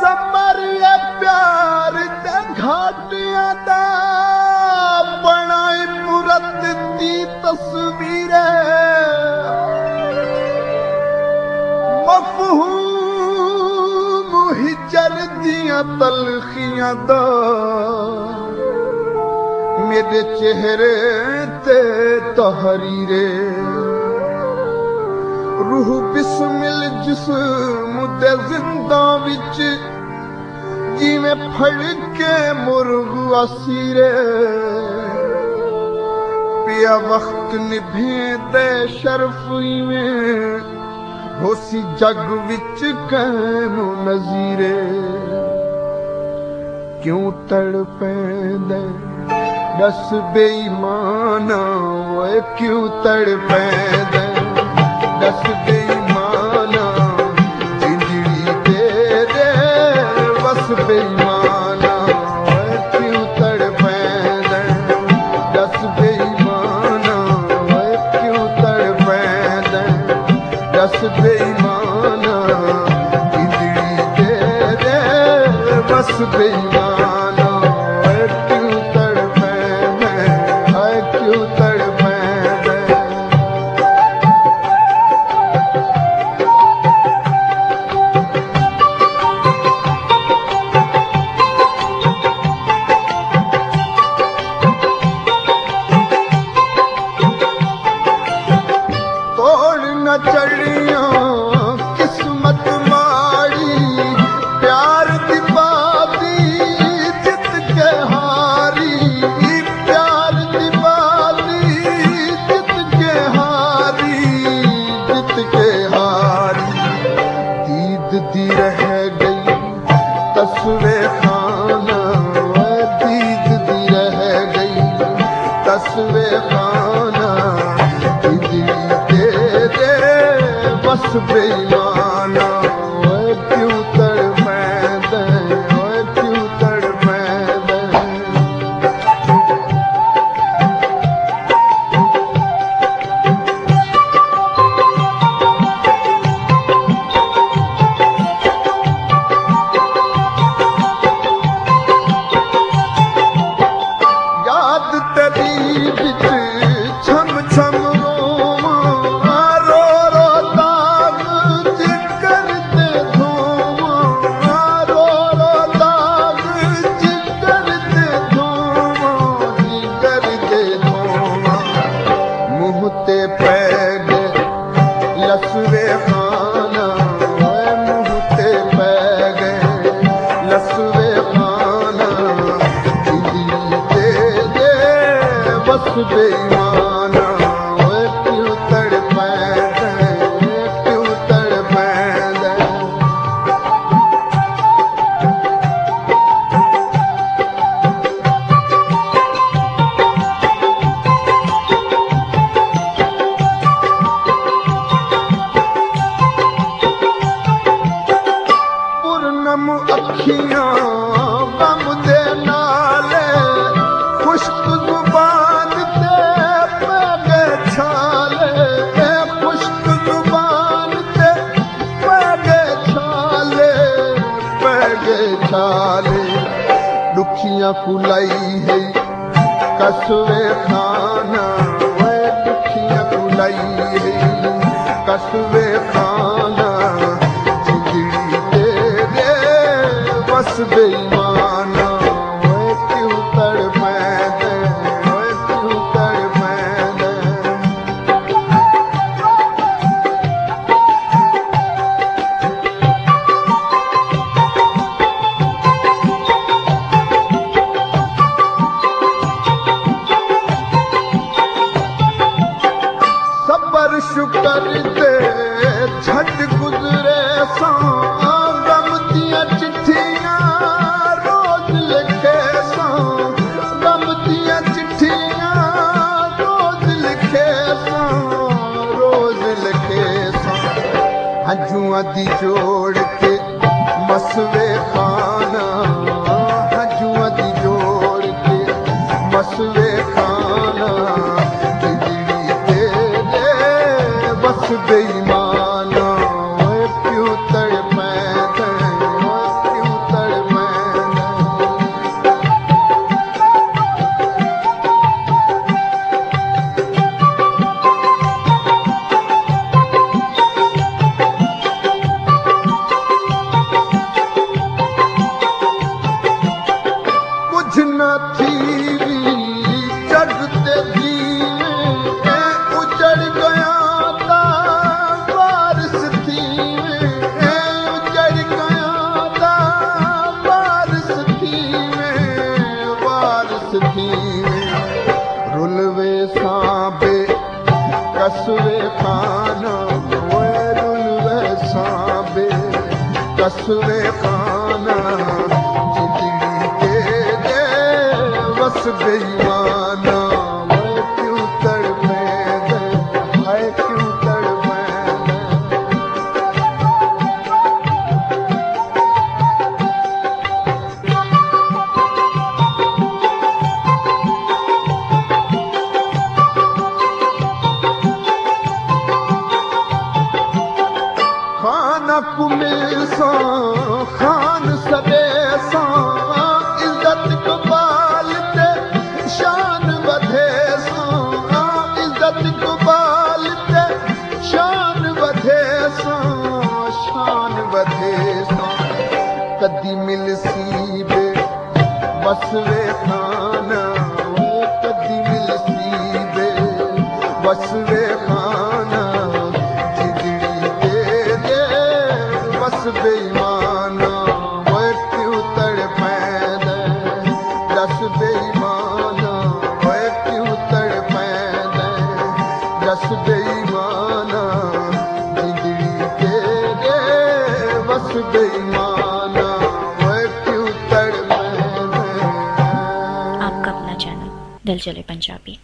Summer प्यार ते घाटियां दा बनाए पुरत दी तस्वीरें मफहूम हिजर दियां तलखियां दा मेरे चेहरे ते तहरीरे रूह बिस्मिल जिस्म दे जिंदा विच जिवें फड़ के मुर्ग असीरे पिया वक्त निभे दे शर्फ इवें होसी जग विच कैम नज़ीरे क्यों तड़पेंदे दस बेईमाना ओए क्यों तड़पेंदे दस बेईमाना जिंदड़ी तेरे बस बेईमाना ओए क्यों तड़पेंदे दस बेईमाना ओए क्यों तड़पेंदे दस बेईमाना जिंदड़ी तेरे बस बेईमाना ओए क्यों तड़पेंदे ओए क्यों तड़पेंदे चढ़ियां किस्मत माड़ी प्यार दी बाती जित के हारी प्यार दी बाती जित के हारी दीद दी रह गई तस्वे खाना दीद दी रह गई तस्वे खाना बस बेईमाना ओए क्यों तड़पेंदे ओए क्यों तड़पेंदे याद तेरी बिच छम छम लसवे खाना मुहते पै गए लसवे खाना जिंदगी तेरे बस बेईमाना क्यों तड़पेंदे क्यों तड़पेंदे अखियां गम दे नाले खुश्क जुबान ते पै गए छाले खुश्क जुबान ते पै गए छाले दुखियां कुलाई है कसवे खाना दुखियां कुलाई है कसवे खाना बस बेईमाना ओए क्यों तड़पेंदे ओए क्यों तड़पेंदे सबर शुक्र दे छट गुजरे सा गम दियां चिट्ठियां रोज लिखे सा गम दियां चिट्ठियां रोज लिखे सा हंजुआं दी जोड़ के मसवे खाना हंजुआं दी जोड़ के मसवे खाना जिंदड़ी तेरे बस बेईमाना क्यों तड़पेंदे क्यों खाना वैरुल वैसा बे कसवे खाना जिंदगी तेरे बस बेईमाना मैं क्यों तड़पे हाय क्यों तड़पे खाना कुमिल सा खान सबे सा इज्जत को बालते शान बधे सा इज्जत को बालते शान बधे सा शान बधे सा कदी मिल सीबे वसवे खाना कदी मिल सीबे वसवे खाना बेईमाना मैं क्यों तड़पैन दस बेईमाना मैं क्यों तड़पैन दस बेईमाना जिंदगी तेरे बस बेईमाना मैं क्यों तड़पैन। आपका अपना चैनल दिल चले पंजाबी।